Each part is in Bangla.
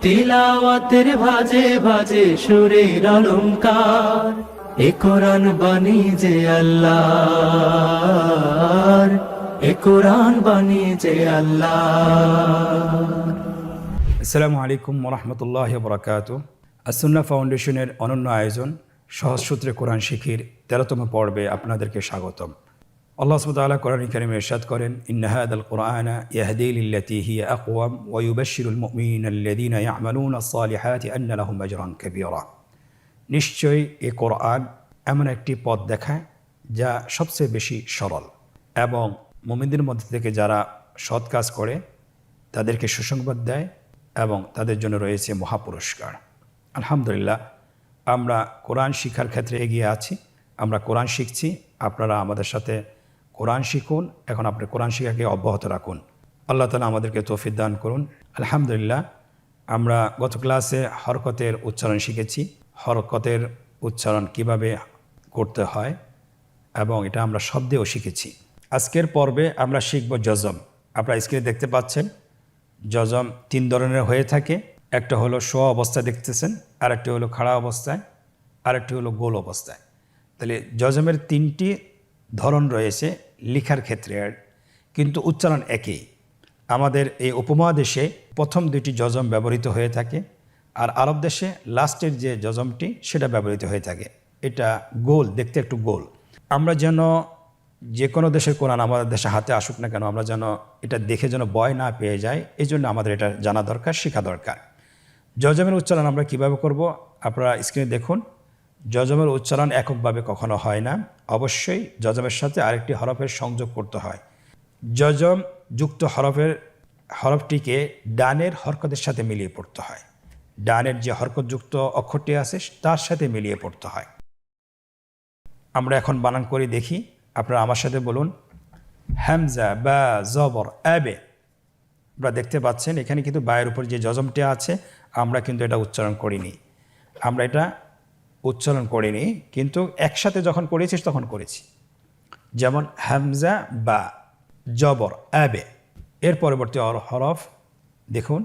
তিলাওয়াতের ভাজে ভাজে সুরের অলংকার, এ কোরআন বাণী যে আল্লাহর, এ কোরআন বাণী যে আল্লাহর। আসসালামু আলাইকুম ওরহমতুল্লাহ বরকাতুহ। আসুন্না ফাউন্ডেশনের অনন্য আয়োজন সহজ সূত্রে কোরআন শিখির 13তম পর্বে আপনাদেরকে স্বাগতম। আল্লাহ সুবহানাহু ওয়া তাআলা কোরআন কারীমে ইরশাদ করেন, ইন্না হাযাল কুরআনা ইয়াহদি লিল্লাতী হিয়া আকওয়াম ওয়া ইউবাশশিরুল মুমিনিনা আল্লাযীনা ইয়া'মালুনাস সালিহাতি আন্না লাহুম আজরান কাবীরা। নিশ্চয়ই এ কোরআন এমন একটি পথ দেখায় যা সবচেয়ে বেশি সরল, এবং মুমিনদের মধ্যে থেকে যারা সৎ কাজ করে তাদেরকে সুসংবাদ দেয় এবং তাদের জন্য রয়েছে মহাপুরস্কার। আলহামদুলিল্লাহ, আমরা কোরআন শিক্ষার ক্ষেত্রে এগিয়ে আছি। আমরা কোরআন শিখছি, আপনারা আমাদের সাথে কোরআন শিখুন। এখন আপনি কোরআন শিক্ষাকে অব্যাহত রাখুন। আল্লাহ তাআলা আমাদেরকে তৌফিক দান করুন। আলহামদুলিল্লাহ, আমরা গত ক্লাসে হরকতের উচ্চারণ শিখেছি। হরকতের উচ্চারণ কিভাবে করতে হয় এবং এটা আমরা শব্দেও শিখেছি। আজকের পর্বে আমরা শিখব জজম। আপনারা স্ক্রিনে দেখতে পাচ্ছেন, জজম 3 ধরনের হয়ে থাকে। একটা হলো শোয়া অবস্থায় দেখতেছেন, আরেকটি হলো খাড়া অবস্থায়, আরেকটি হলো গোল অবস্থায়। তাহলে জজমের 3টি ধরন রয়েছে লেখার ক্ষেত্রে, কিন্তু উচ্চারণ একই। আমাদের এই উপমহাদেশে প্রথম 2টি জজম ব্যবহৃত হয়ে থাকে, আর আরব দেশে লাস্টের যে জজমটি সেটা ব্যবহৃত হয়ে থাকে। এটা গোল, দেখতে একটু গোল। আমরা যেন যে কোনো দেশের কোরআন আমাদের দেশে হাতে আসুক না কেন, আমরা যেন এটা দেখে যেন ভয় না পেয়ে যাই, এই জন্য আমাদের এটা জানা দরকার, শেখা দরকার। জজমের উচ্চারণ আমরা কিভাবে করব আপনারা স্ক্রিনে দেখুন। জজমের উচ্চারণ এককভাবে কখনো হয় না, অবশ্যই জজমের সাথে আরেকটি হরফের সংযোগ করতে হয়। জজম যুক্ত হরফটিকে ডানের হরকতের সাথে মিলিয়ে পড়তে হয়। ডানের যে হরকতযুক্ত অক্ষরটি আছে তার সাথে মিলিয়ে পড়তে হয়। আমরা এখন বানান করে দেখি, আপনারা আমার সাথে বলুন। হামজা বা জবর আবে। আপনারা দেখতে পাচ্ছেন এখানে কিন্তু বায়ের উপর যে জজমটি আছে আমরা কিন্তু এটা উচ্চারণ করিনি। আমরা এটা উচ্চারণ করিনি, কিন্তু একসাথে যখন করেছি তখন করেছি। যেমন হামজা বা জবর আবে। এর পরবর্তী হরফ দেখুন,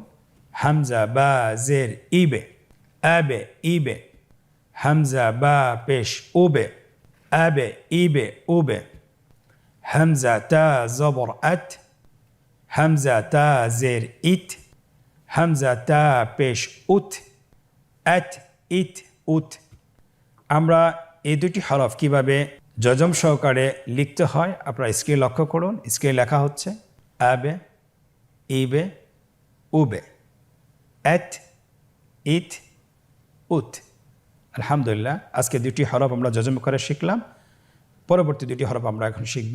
হামজা বা জের ইবে, আবে ইবে। হামজা বা পেশ উবে, আবে ইবে উবে। হামজা তা জবর আত, হামজা তা জের ইত, হামজা তা পেশ উত, আত ইত উত। আমরা এই 2টি হরফ কিভাবে জজম সহকারে লিখতে হয় আপনারা স্ক্রিনে লক্ষ্য করুন। স্ক্রিনে লেখা হচ্ছে আবে ইবে উবে, আত ইত উত। আলহামদুলিল্লাহ, আজকে 2টি হরফ আমরা জজম করে শিখলাম। পরবর্তী 2টি হরফ আমরা এখন শিখব,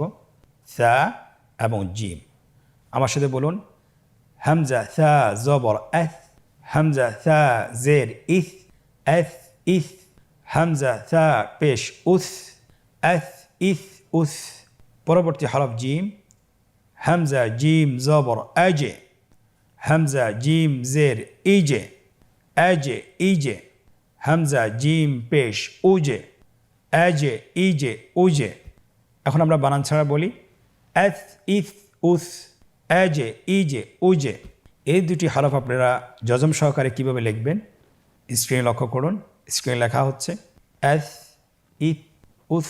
সা এবং জিম। আমার সাথে বলুন, হামজা সা জবর আথ, হামজা সা জের ইথ, আথ ইথ। হামজা সা পেশ উস, আথ ইথ উস। পরবর্তী হরফ জিম, হামজা জিম জবর আজে, হামজা জিম জের ইজে, আজে ইজে। হামজা জিম পেশ উজে, আজে ইজে উজে। এখন আমরা বানান ছাড়া বলি, আথ ইথ উস, আজে ইজে উজে। এই 2টি হরফ আপনারা জজম সহকারে কিভাবে লিখবেন স্ক্রিনে লক্ষ্য করুন। স্ক্রিনে লেখা হচ্ছে আথ ইথ উস,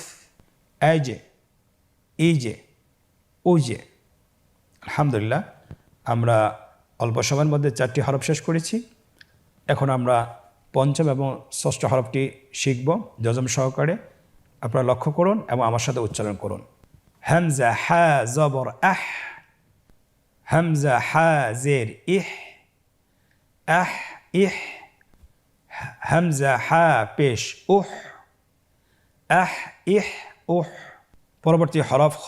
আজে ইজে উজে। আলহামদুলিল্লাহ, আমরা অল্প সময়ের মধ্যে 4টি হরফ শেষ করেছি। এখন আমরা 5ম এবং 6ষ্ঠ হরফটি শিখব জজম সহকারে। আপনারা লক্ষ্য করুন এবং আমার সাথে উচ্চারণ করুন। হামজা হা জবর আহ, হামজা হা জের ইহ, আহ ইহ। হামজা হা পেশ উহ, আহ ইহ উহ। পরবর্তী হরফ খ।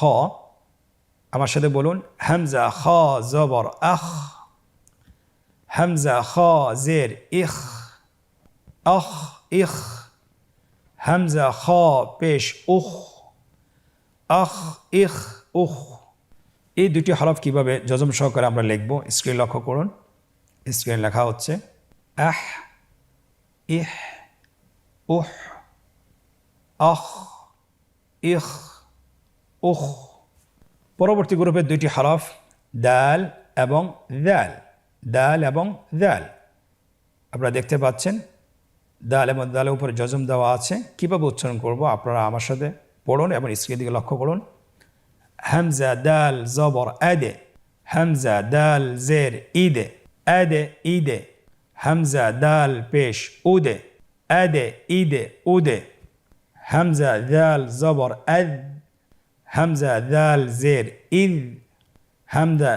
আমার সাথে বলুন, হামজা খ জবর আখ, হামজা খ জের ইখ, আখ ইখ। হামজা খ পেশ উখ, আখ ইখ উখ। এই 2টি হরফ কিভাবে জজম সহকারে আমরা লিখব স্ক্রিনে লক্ষ্য করুন। স্ক্রিনে লেখা হচ্ছে আহ ইহ উহ, আখ ইখ উখ। পরবর্তী গ্রুপের 2টি হরফ দাল এবং দাল, দাল এবং দাল। আপনারা দেখতে পাচ্ছেন দাল এবং দালের উপরে জজম দেওয়া আছে। কীভাবে উচ্চারণ করব আপনারা আমার সাথে পড়ুন এবং স্ক্রিনের দিকে লক্ষ্য করুন। হামজা দাল জবর আদে, হামজা দাল জের ইদে, আদে ইদে, হামজা দাল পেশ উদে, আদে ইদে উদে, হামজা দাল জবর আদ, হামজা দাল জের ইদ, হামজা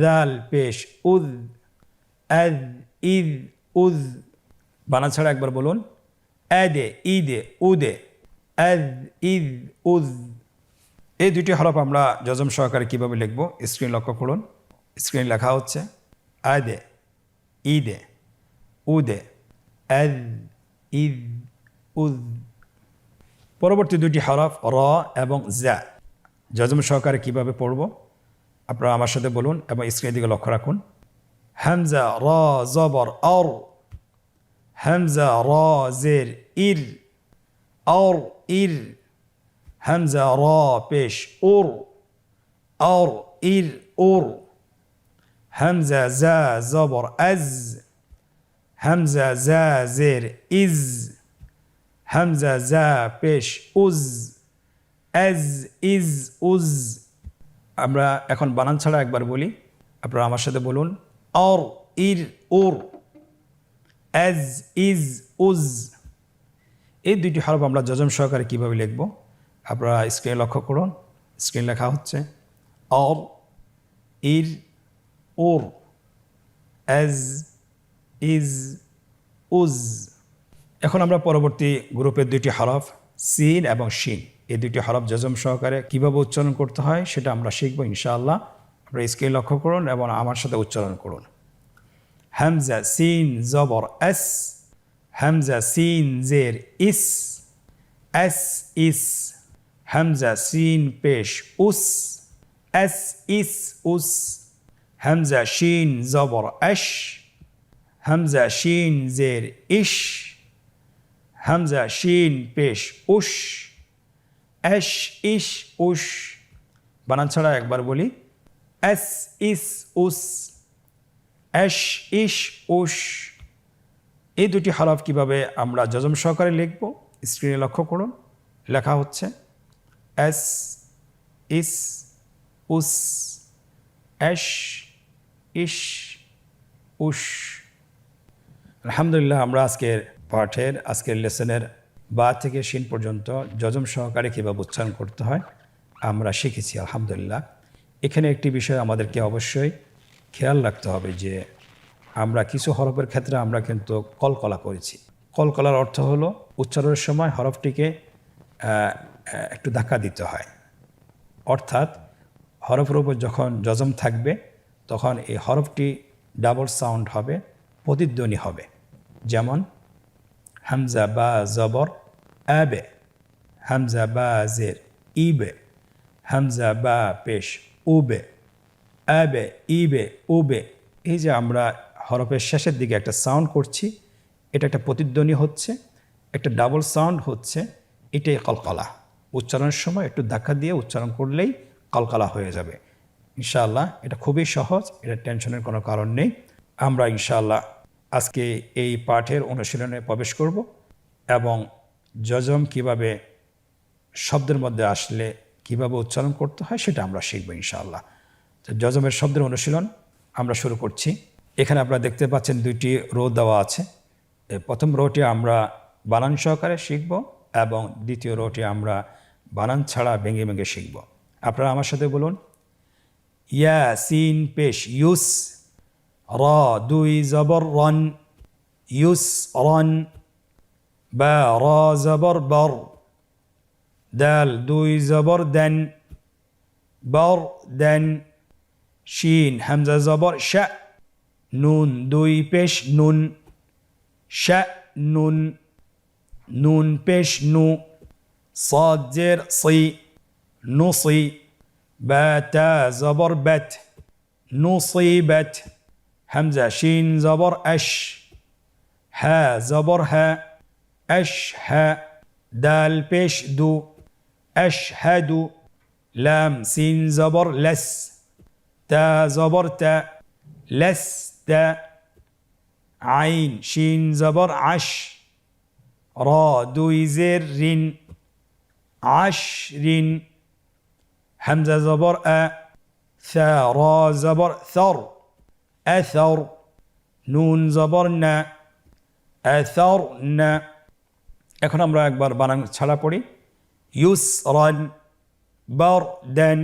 দাল পেশ উদ, আদ ইদ উদ। বানান ছাড়া একবার বলুন, আদে ইদে উদে, আদ ইদ উদ। এই দুটি হরফ আমরা জজম সহকারে কীভাবে লিখব স্ক্রিন লক্ষ্য করুন। স্ক্রিন লেখা হচ্ছে আদে ইদে উদে, আদ ইদ উদ। পরবর্তী দুটি হরফ র এবং জা জজম সহকারে কীভাবে পড়ব আপনারা আমার সাথে বলুন এবং স্ক্রিনের দিকে লক্ষ্য রাখুন। হামজা র জবর অর, হামজা র জের ইর, অর ইর, হামজা র পেশ উর, অর ইর উর, হামজা জা জবর আজ, হামজা জা জের ইজ, হামজা জা পেশ উজ, আজ ইজ উজ। আমরা এখন বানান ছাড়া একবার বলি, আপনারা আমার সাথে বলুন অর ইর উর, আজ ইজ উজ। এই দুইটি হরফ আমরা জজম সহকারে কীভাবে লিখব আপনারা স্ক্রিনে লক্ষ্য করুন। স্ক্রিন লেখা হচ্ছে অর ইর উর, আজ ইজ উজ। এখন আমরা পরবর্তী গ্রুপের দুইটি হরফ সিন এবং শিন, এই দুইটি হরফ জজম সহকারে কীভাবে উচ্চারণ করতে হয় সেটা আমরা শিখব ইনশাআল্লাহ। আপনারা স্ক্রিন লক্ষ্য করুন এবং আমার সাথে উচ্চারণ করুন। হামজা সিন জবর এস, হামজা সিন জের ইস, এস ইস, হামজা সিন পেশ উস, এস ইস উস, হামজা শিন জবর এশ, হামজা শিন জের ইশ, হামজা শিন পেশ উশ, এশ ইশ উশ। বানান ছাড়া একবার বলি এস ইস উস, এশ ইশ উশ। এই দুটি হরফ কিভাবে আমরা জজম সহকারে লিখব স্ক্রিনে লক্ষ্য করুন। লেখা হচ্ছে এস ইস উস, এশ ইশ উশ। আলহামদুলিল্লাহ আমরা আজকের লেসনের বা থেকে শিন পর্যন্ত জজম সহকারে কীভাবে উচ্চারণ করতে হয় আমরা শিখেছি আলহামদুলিল্লাহ। এখানে একটি বিষয় আমাদেরকে অবশ্যই খেয়াল রাখতে হবে যে আমরা কিছু হরফের ক্ষেত্রে আমরা কিন্তু কলকলা করেছি। কলকলার অর্থ হলো উচ্চারণের সময় হরফটিকে একটু ধাক্কা দিতে হয়, অর্থাৎ হরফের উপর যখন জজম থাকবে তখন এই হরফটি ডাবল সাউন্ড হবে, প্রতিধ্বনি হবে। যেমন হামজা বা জবর আবে, হামজা বা জের ইবে, হামজা বা পেশ উবে, আবে ইবে উবে। এই যে আমরা হরফের শেষের দিকে একটা সাউন্ড করছি, এটা একটা প্রতিধ্বনি হচ্ছে, একটা ডাবল সাউন্ড হচ্ছে, এটাই কলকলা। উচ্চারণের সময় একটু ধাক্কা দিয়ে উচ্চারণ করলেই কলকলা হয়ে যাবে ইনশাআল্লাহ। এটা খুবই সহজ, এটা টেনশনের কোনো কারণ নেই। আমরা ইনশাআল্লাহ আজকে এই পাঠের অনুশীলনে প্রবেশ করব এবং জজম কিভাবে শব্দের মধ্যে আসলে কিভাবে উচ্চারণ করতে হয় সেটা আমরা শিখব ইনশাআল্লাহ। তো জজমের শব্দের অনুশীলন আমরা শুরু করছি। এখানে আপনারা দেখতে পাচ্ছেন দুইটি রো দেওয়া আছে। প্রথম রোটি আমরা বানান সহকারে শিখব এবং দ্বিতীয় রোটি আমরা বানান ছাড়া ভেঙে ভেঙে শিখব। আপনারা আমার সাথে বলুন ইয়া সিন পেশ ইউস, র দুই জবর রন, ইউস রন, বা র জবর বর, দাল দুই জবর দেন, বর দেন, শিন হামজা জবর শা, নুন দুই পেশ নুন, শা নুন, নুন পেশ নু, صاد জের সি, নুসি, বা তা জবর বেত, নুসিবত, হামজা শিন জবর আশ, হা জবর হা, আশ হা, দাল পেশ দু, আশহাদু, লাম সিন জবর লস, তা জবর তা, লসতা, আইন শিন জবর আশ র দুই জের রিন আশ রিন হামজা জবর আ থা র জবর থর আথর নুন জবর না আথর না। এখন আমরা একবার বানান ছাড়া পড়ি ইউসরান বারদান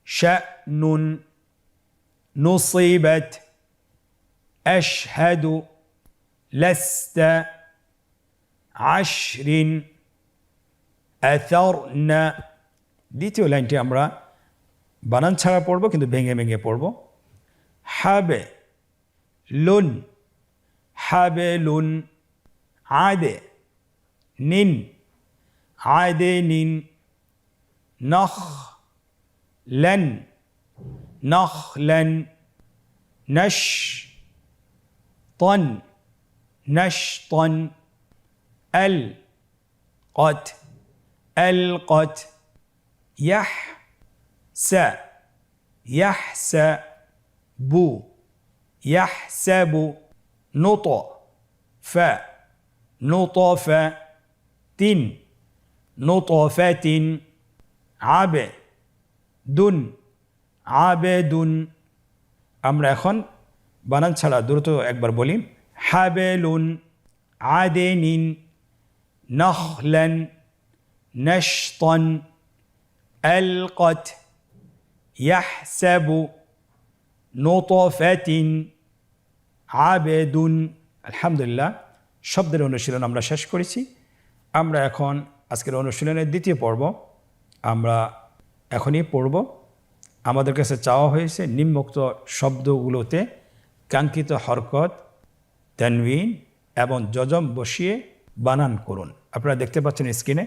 শা'নুন নুসিবাত আশহাদু লাস্তা আশরিন আথরনা। দ্বিতীয় লাইনটি আমরা বানান ছাড়া পড়ব কিন্তু ভেঙে ভেঙে পড়ব হাবে লুন হাবে লুন আদে নিন আদে নিন নখ লেন নখ লেন নশ তন নশ তন এল কত এল কত ইয়াহ সা ইয়াহ সা বু ইয়াহ সাবু নুত ফা নুতফ তিন নুতফাতিন আবে দুন আবেদুন। আমরা এখন বানান ছাড়া দ্রুত একবার বলি হাবেলুন আদেনিন নখলান নশতন আলকত ইয়াহসাবু নুতফাতিন আবেদুন। আলহামদুলিল্লাহ, শব্দের অনুশীলন আমরা শেষ করেছি। আমরা এখন আজকের অনুশীলনের দ্বিতীয় পর্ব আমরা এখনই পড়ব। আমাদের কাছে চাওয়া হয়েছে নিম্নোক্ত শব্দগুলোতে কাঙ্ক্ষিত হরকত তানবিন এবং যজম বসিয়ে বানান করুন। আপনারা দেখতে পাচ্ছেন স্ক্রিনে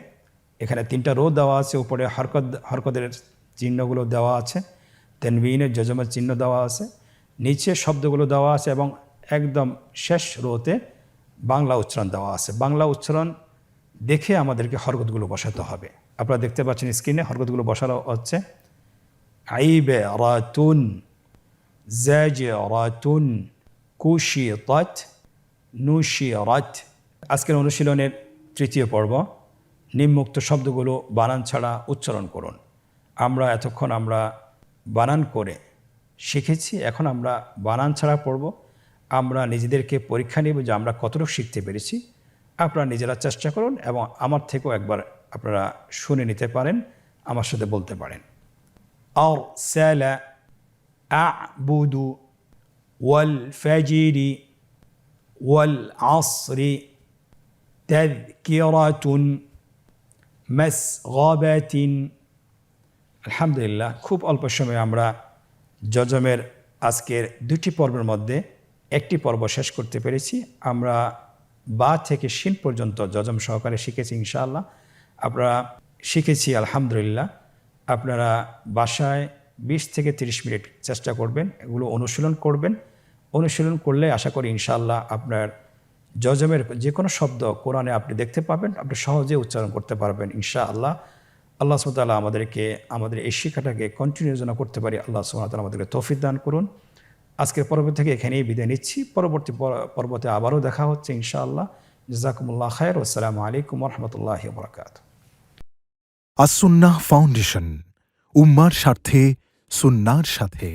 এখানে 3টা রো দেওয়া আছে, উপরে হরকতের চিহ্নগুলো দেওয়া আছে, তানবিনের যজমের চিহ্ন দেওয়া আছে, নিচে শব্দগুলো দেওয়া আছে এবং একদম শেষ রোতে বাংলা উচ্চারণ দেওয়া আছে। বাংলা উচ্চারণ দেখে আমাদেরকে হরকতগুলো বসাতে হবে। আপনারা দেখতে পাচ্ছেন স্ক্রিনে হরকতগুলো বসানো হচ্ছে আইবে রাতুন জাজে রাতুন কুশিতাত নুশিরাত। আজকের অনুশীলনের তৃতীয় পর্ব নিম্নোক্ত শব্দগুলো বানান ছাড়া উচ্চারণ করুন। আমরা এতক্ষণ আমরা বানান করে শিখেছি, এখন আমরা বানান ছাড়া পড়ব। আমরা নিজেদেরকে পরীক্ষা নেব যে আমরা কতটুকু শিখতে পেরেছি। আপনারা নিজেরা চেষ্টা করুন এবং আমার থেকেও একবার আপনারা শুনে নিতে পারেন, আমার সাথে বলতে পারেন। আরসালা আ'বুদু ওয়াল ফাজরি ওয়াল আসরি তাযকিরাতুন মাসগাবাতিন। আলহামদুলিল্লাহ, খুব অল্প সময়ে আমরা যজমের আজকের 2টি পর্বের মধ্যে একটি পর্ব শেষ করতে পেরেছি। আমরা বা থেকে শিন পর্যন্ত যজম সহকারে শিখেছি ইনশাআল্লাহ। আপনারা শিখেছি আলহামদুলিল্লাহ। আপনারা বাসায় 20 থেকে 30 মিনিট চেষ্টা করবেন, এগুলো অনুশীলন করবেন। অনুশীলন করলে আশা করি ইনশাআল্লাহ আপনার যজমের যে কোনো শব্দ কোরআনে আপনি দেখতে পাবেন, আপনি সহজে উচ্চারণ করতে পারবেন ইনশাআল্লাহ। আল্লাহ সুবহানাহু ওয়া তাআলা আমাদেরকে আমাদের এই শিক্ষাটাকে কন্টিনিউ যেন করতে পারি আল্লাহ সুবহানাহু ওয়া তাআলা আমাদেরকে তৌফিক দান করুন। আজকের পর্ব থেকে এখানেই বিদায় নিচ্ছি। পরবর্তী পর্বতে আবারও দেখা হচ্ছে ইনশাআল্লাহ। জাযাকুমুল্লাহ খায়র। আসসালামু আলাইকুম ওয়া রাহমাতুল্লাহি ওয়া বারাকাতুহু। আস-সুন্নাহ ফাউন্ডেশন, উম্মার স্বার্থে সুন্নাহর সাথে।